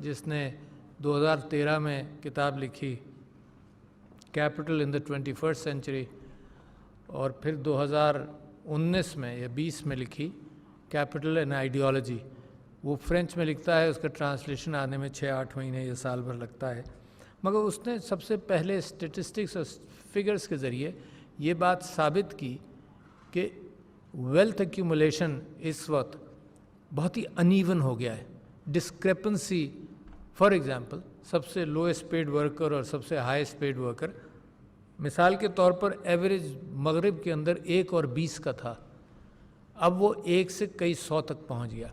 جس نے 2013 میں کتاب لکھی کیپٹل ان دا 21st سینچری، اور پھر 2019 میں یا 20 میں لکھی کیپٹل اینڈ آئیڈیالوجی. وہ فرینچ میں لکھتا ہے، اس کا ٹرانسلیشن آنے میں 6-8 مہینے یا سال بھر لگتا ہے. مگر اس نے سب سے پہلے اسٹیٹسٹکس اور فگرز کے ذریعے یہ بات ثابت کی کہ ویلتھ ایکیومولیشن اس وقت بہت ہی انیون ہو گیا ہے. ڈسکریپنسی، فار ایگزامپل سب سے لوئسٹ پیڈ ورکر اور سب سے ہائیسٹ پیڈ ورکر، مثال کے طور پر ایوریج مغرب کے اندر 1 اور 20 کا تھا، اب وہ 1 سے کئی 100 تک پہنچ گیا.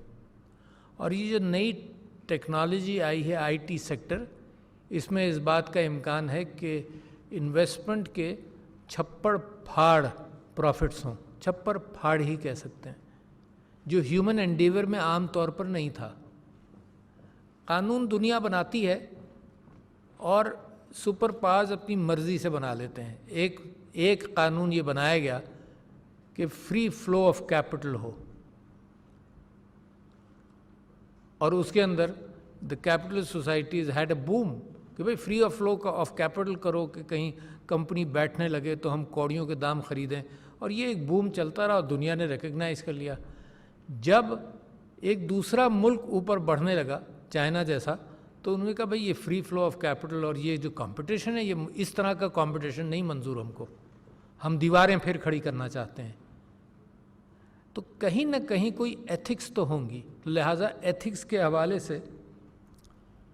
اور یہ جو نئی ٹیکنالوجی آئی ہے آئی ٹی سیکٹر، اس میں اس بات کا امکان ہے کہ انویسٹمنٹ کے چھپڑ پھاڑ پروفٹس ہوں، چھپر پھاڑ ہی کہہ سکتے ہیں، جو ہیومن انڈیور میں عام طور پر نہیں تھا. قانون دنیا بناتی ہے اور سپر پاورز اپنی مرضی سے بنا لیتے ہیں. ایک قانون یہ بنایا گیا کہ فری فلو آف کیپٹل ہو، اور اس کے اندر the capitalist societies had a boom کہ بھئی free of flow of capital کرو کہ کہیں کمپنی بیٹھنے لگے تو ہم کوڑیوں کے دام خریدیں. اور یہ ایک بوم چلتا رہا اور دنیا نے ریکگنائز کر لیا. جب ایک دوسرا ملک اوپر بڑھنے لگا، چائنا جیسا، تو انہوں نے کہا بھئی یہ فری فلو آف کیپٹل اور یہ جو کمپٹیشن ہے، یہ اس طرح کا کمپٹیشن نہیں منظور ہم کو، ہم دیواریں پھر کھڑی کرنا چاہتے ہیں. تو کہیں نہ کہیں کوئی ایتھکس تو ہوں گی. لہٰذا ایتھکس کے حوالے سے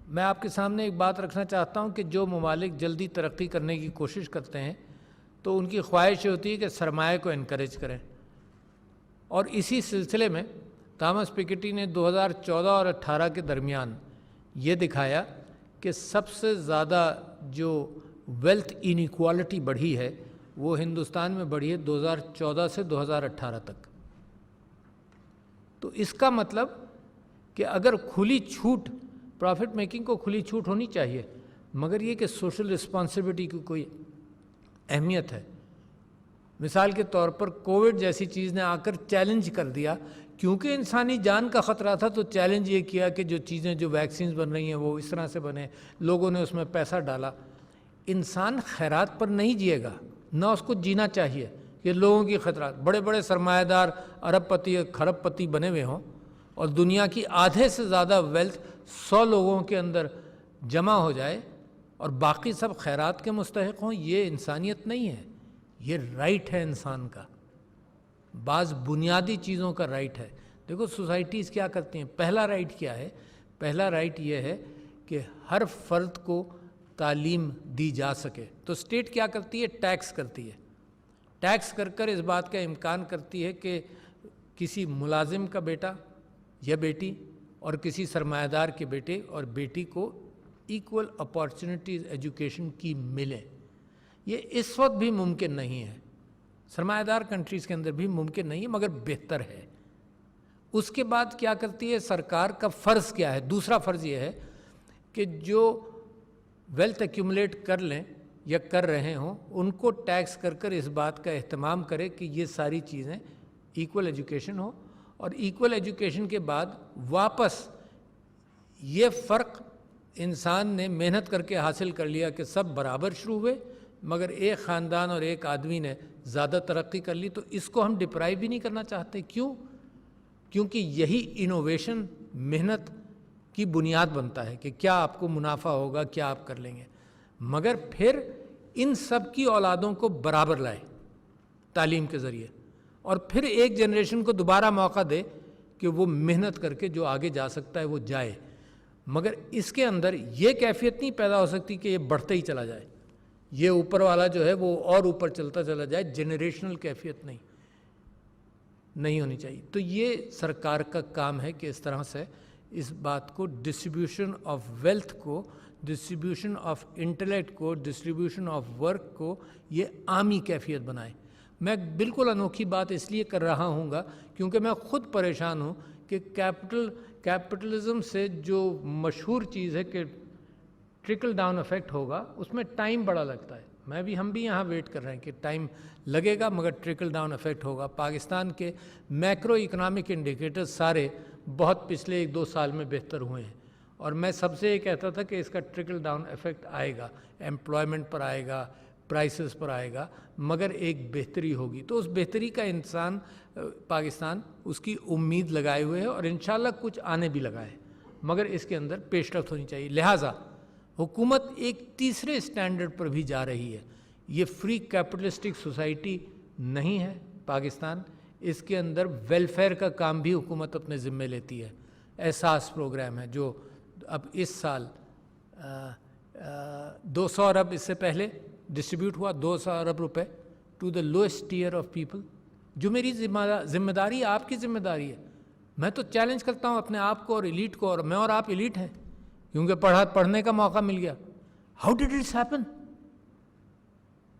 میں آپ کے سامنے ایک بات رکھنا چاہتا ہوں کہ جو ممالک جلدی ترقی کرنے کی کوشش کرتے ہیں تو ان کی خواہش ہوتی ہے کہ سرمایہ کو انکریج کریں. اور اسی سلسلے میں تھامس پیکیٹی نے 2014 اور 2018 کے درمیان یہ دکھایا کہ سب سے زیادہ جو ویلتھ انیکوالٹی بڑھی ہے وہ ہندوستان میں بڑھی ہے 2014 سے 2018 تک. تو اس کا مطلب کہ اگر کھلی چھوٹ، پروفٹ میکنگ کو کھلی چھوٹ ہونی چاہیے، مگر یہ کہ سوشل رسپانسبلٹی کی کوئی اہمیت ہے. مثال کے طور پر کووڈ جیسی چیز نے آ کر چیلنج کر دیا، کیونکہ انسانی جان کا خطرہ تھا تو چیلنج یہ کیا کہ جو چیزیں جو ویکسینز بن رہی ہیں وہ اس طرح سے بنے، لوگوں نے اس میں پیسہ ڈالا. انسان خیرات پر نہیں جیے گا، نہ اس کو جینا چاہیے. یہ لوگوں کی خطرات، بڑے بڑے سرمایہ دار ارب پتی کھرب پتی بنے ہوئے ہوں اور دنیا کی آدھے سے زیادہ ویلتھ 100 لوگوں کے اندر جمع ہو جائے اور باقی سب خیرات کے مستحق ہوں، یہ انسانیت نہیں ہے. یہ رائٹ ہے انسان کا، بعض بنیادی چیزوں کا رائٹ ہے. دیکھو سوسائٹیز کیا کرتی ہیں. پہلا رائٹ کیا ہے؟ پہلا رائٹ یہ ہے کہ ہر فرد کو تعلیم دی جا سکے. تو اسٹیٹ کیا کرتی ہے؟ ٹیکس کرتی ہے. ٹیکس کر اس بات کا امکان کرتی ہے کہ کسی ملازم کا بیٹا یا بیٹی اور کسی سرمایہ دار کے بیٹے اور بیٹی کو ایکول اپارچونٹیز ایجوکیشن کی ملے. یہ اس وقت بھی ممکن نہیں ہے، سرمایہ دار کنٹریز کے اندر بھی ممکن نہیں ہے، مگر بہتر ہے. اس کے بعد کیا کرتی ہے سرکار کا فرض کیا ہے؟ دوسرا فرض یہ ہے کہ جو ویلتھ ایکیومولیٹ کر لیں یا کر رہے ہوں ان کو ٹیکس کر اس بات کا اہتمام کرے کہ یہ ساری چیزیں ایکول ایجوکیشن ہو، اور ایکول ایجوکیشن کے بعد واپس یہ فرق انسان نے محنت کر کے حاصل کر لیا کہ سب برابر شروع ہوئے، مگر ایک خاندان اور ایک آدمی نے زیادہ ترقی کر لی. تو اس کو ہم ڈپرائیو بھی نہیں کرنا چاہتے. کیوں؟ کیونکہ یہی انوویشن محنت کی بنیاد بنتا ہے کہ کیا آپ کو منافع ہوگا، کیا آپ کر لیں گے. مگر پھر ان سب کی اولادوں کو برابر لائے تعلیم کے ذریعے، اور پھر ایک جنریشن کو دوبارہ موقع دے کہ وہ محنت کر کے جو آگے جا سکتا ہے وہ جائے. مگر اس کے اندر یہ کیفیت نہیں پیدا ہو سکتی کہ یہ بڑھتے ہی چلا جائے، یہ اوپر والا جو ہے وہ اور اوپر چلتا چلا جائے. جنریشنل کیفیت نہیں ہونی چاہیے. تو یہ سرکار کا کام ہے کہ اس طرح سے اس بات کو، ڈسٹریبیوشن آف ویلتھ کو، ڈسٹریبیوشن آف انٹلیکٹ کو، ڈسٹریبیوشن آف ورک کو یہ عامی کیفیت بنائے. میں بالکل انوکھی بات اس لیے کر رہا ہوں گا کیونکہ میں خود پریشان ہوں کہ کیپٹلزم سے جو مشہور چیز ہے کہ ٹرکل ڈاؤن افیکٹ ہوگا، اس میں ٹائم بڑا لگتا ہے. ہم بھی یہاں ویٹ کر رہے ہیں کہ ٹائم لگے گا مگر ٹرکل ڈاؤن افیکٹ ہوگا. پاکستان کے میکرو اکنامک انڈیکیٹر سارے بہت پچھلے 1-2 سال میں بہتر ہوئے ہیں، اور میں سب سے یہ کہتا تھا کہ اس کا ٹرکل ڈاؤن ایفیکٹ آئے گا، ایمپلائمنٹ پر آئے گا، پرائسز پر آئے گا، مگر ایک بہتری ہوگی۔ تو اس بہتری کا پاکستان اس کی امید لگائے ہوئے ہے، اور انشاءاللہ کچھ آنے بھی لگا ہے، مگر اس کے اندر پیش رفت ہونی چاہیے۔ لہٰذا حکومت ایک تیسرے اسٹینڈرڈ پر بھی جا رہی ہے۔ یہ فری کیپٹلسٹک سوسائٹی نہیں ہے پاکستان، اس کے اندر ویلفیئر کا کام بھی حکومت اپنے ذمے لیتی ہے۔ احساس پروگرام ہے جو اب اس سال 200 ارب اس سے پہلے ڈسٹریبیوٹ ہوا، 200 ارب روپے to the lowest tier of people, جو میری ذمہ داری، آپ کی ذمہ داری ہے۔ میں تو چیلنج کرتا ہوں اپنے آپ کو اور ایلیٹ کو، اور میں اور آپ ایلیٹ ہیں کیونکہ پڑھنے کا موقع مل گیا۔ How did it's happen?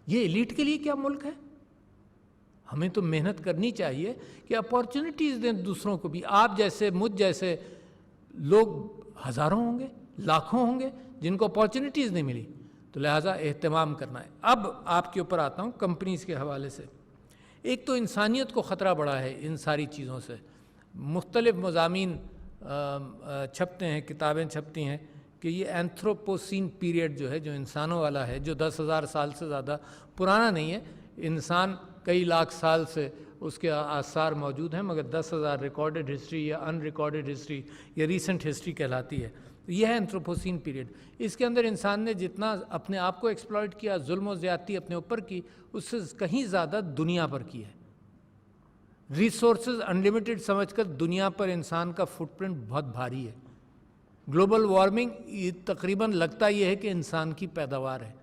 یہ ایلیٹ کے لیے کیا ملک ہے؟ ہمیں تو محنت کرنی چاہیے کہ اپارچونیٹیز دیں دوسروں کو بھی۔ آپ جیسے، مجھ جیسے لوگ ہزاروں ہوں گے، لاکھوں ہوں گے جن کو اپارچونیٹیز نہیں ملی، تو لہٰذا اہتمام کرنا ہے۔ اب آپ کے اوپر آتا ہوں کمپنیز کے حوالے سے۔ ایک تو انسانیت کو خطرہ بڑا ہے ان ساری چیزوں سے۔ مختلف مضامین چھپتے ہیں، کتابیں چھپتی ہیں کہ یہ اینتھروپوسین پیریڈ جو ہے، جو انسانوں والا ہے، جو 10,000 سال سے زیادہ پرانا نہیں ہے، انسان کئی لاکھ سال سے اس کے آثار موجود ہیں، مگر 10,000 ریکارڈڈ ہسٹری یا ان ریکارڈڈ ہسٹری یا ریسنٹ ہسٹری کہلاتی ہے۔ یہ ہے اینتھروپوسین پیریڈ۔ اس کے اندر انسان نے جتنا اپنے آپ کو ایکسپلائٹ کیا، ظلم و زیادتی اپنے اوپر کی، اس سے کہیں زیادہ دنیا پر کی ہے۔ ریسورسز انلیمیٹڈ سمجھ کر دنیا پر انسان کا فٹ پرنٹ بہت بھاری ہے۔ گلوبل وارمنگ تقریباً لگتا یہ ہے کہ انسان کی پیداوار ہے۔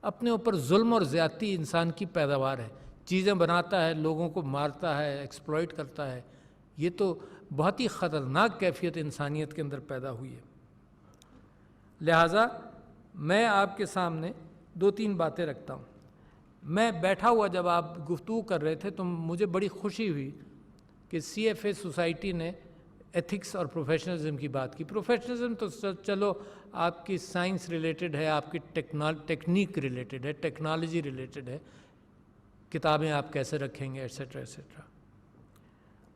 اپنے اوپر ظلم اور زیادتی انسان کی پیداوار ہے۔ چیزیں بناتا ہے، لوگوں کو مارتا ہے، ایکسپلائٹ کرتا ہے۔ یہ تو بہت ہی خطرناک کیفیت انسانیت کے اندر پیدا ہوئی ہے۔ لہٰذا میں آپ کے سامنے 2-3 باتیں رکھتا ہوں۔ میں بیٹھا ہوا جب آپ گفتگو کر رہے تھے تو مجھے بڑی خوشی ہوئی کہ سی ایف اے سوسائٹی نے ایتھکس اور پروفیشنلزم کی بات کی۔ پروفیشنلزم تو چلو آپ کی سائنس ریلیٹڈ ہے، آپ کی ٹیکنیک ریلیٹڈ ہے، ٹیکنالوجی ریلیٹڈ ہے، کتابیں آپ کیسے رکھیں گے، ایٹسیٹرا ایٹسیٹرا۔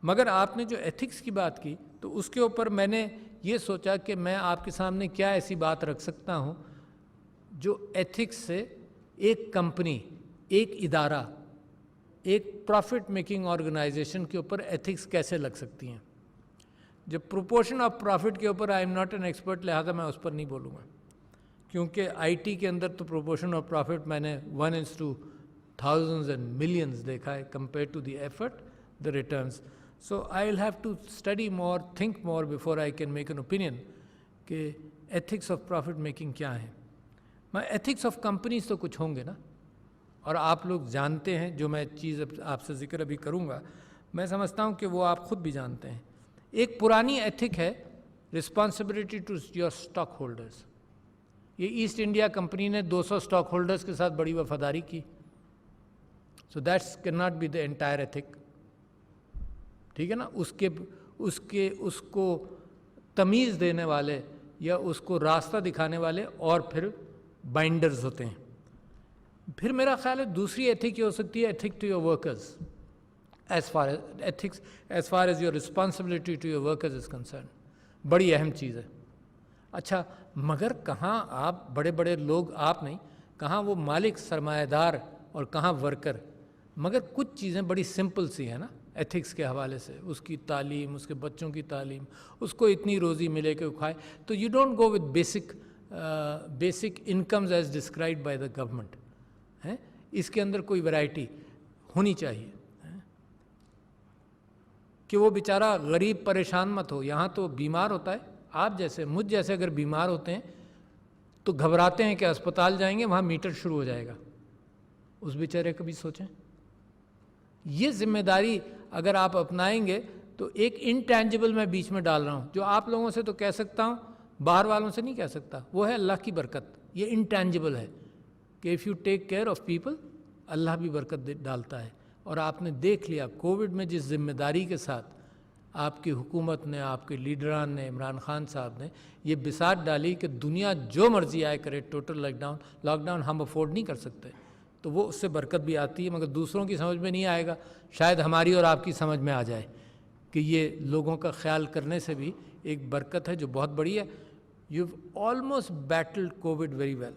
مگر آپ نے جو ایتھکس کی بات کی تو اس کے اوپر میں نے یہ سوچا کہ میں آپ کے سامنے کیا ایسی بات رکھ سکتا ہوں جو ایتھکس سے ایک کمپنی، ایک ادارہ، ایک پروفٹ میکنگ آرگنائزیشن کے اوپر ایتھکس کیسے لگ سکتی ہیں۔ جب پروپورشن آف پروفٹ کے اوپر I am not an expert, لہٰذا میں اس پر نہیں بولوں گا، کیونکہ آئی ٹی کے اندر تو پروپورشن آف پروفٹ میں نے 1:1000s and millions دیکھا ہے compare to the effort the returns. So I'll have to study more, think more before I can make an opinion کہ ethics of profit making کیا ہیں۔ میں ethics of companies تو کچھ ہوں گے نا، اور آپ لوگ جانتے ہیں، جو میں چیز آپ سے ذکر ابھی کروں گا میں سمجھتا ہوں کہ وہ آپ خود بھی جانتے ہیں۔ ایک پرانی ایتھک ہے responsibility to your stock holders۔ یہ ایسٹ انڈیا کمپنی نے 200 اسٹاک ہولڈرز کے ساتھ بڑی وفاداری کی۔ So that cannot be the entire ethic۔ ٹھیک ہے نا، اس کو تمیز دینے والے یا اس کو راستہ دکھانے والے اور پھر بائنڈرز ہوتے ہیں۔ پھر میرا خیال ہے دوسری ایتھک یہ ہو سکتی ہے ethic to your workers, as far as your responsibility to your workers is concern. بڑی اہم چیز ہے۔ اچھا، مگر کہاں آپ بڑے بڑے لوگ، آپ نہیں، کہاں وہ مالک سرمایہ دار اور کہاں ورکر، مگر کچھ چیزیں بڑی سمپل سی ہیں نا ایتھکس کے حوالے سے، اس کی تعلیم، اس کے بچوں کی تعلیم، اس کو اتنی روزی ملے کہ وہ کھائے۔ تو you don't go with basic incomes as described by the government. اس کے اندر کوئی ویرائٹی ہونی چاہیے کہ وہ بیچارہ غریب پریشان مت ہو۔ یہاں تو بیمار ہوتا ہے، آپ جیسے مجھ جیسے اگر بیمار ہوتے ہیں تو گھبراتے ہیں کہ اسپتال جائیں گے وہاں میٹر شروع ہو جائے گا، اس بیچارے کا بھی سوچیں۔ یہ ذمہ داری اگر آپ اپنائیں گے تو ایک انٹینجبل میں بیچ میں ڈال رہا ہوں، جو آپ لوگوں سے تو کہہ سکتا ہوں، باہر والوں سے نہیں کہہ سکتا، وہ ہے اللہ کی برکت۔ یہ انٹینجبل ہے کہ if you take care of people, اللہ بھی برکت ڈالتا ہے۔ اور آپ نے دیکھ لیا کووڈ میں جس ذمہ داری کے ساتھ آپ کی حکومت نے، آپ کے لیڈران نے، عمران خان صاحب نے یہ بساط ڈالی کہ دنیا جو مرضی آئے کرے، ٹوٹل لاک ڈاؤن ہم افورڈ نہیں کر سکتے، تو وہ اس سے برکت بھی آتی ہے، مگر دوسروں کی سمجھ میں نہیں آئے گا۔ شاید ہماری اور آپ کی سمجھ میں آ جائے کہ یہ لوگوں کا خیال کرنے سے بھی ایک برکت ہے جو بہت بڑی ہے۔ you've almost battled COVID very well.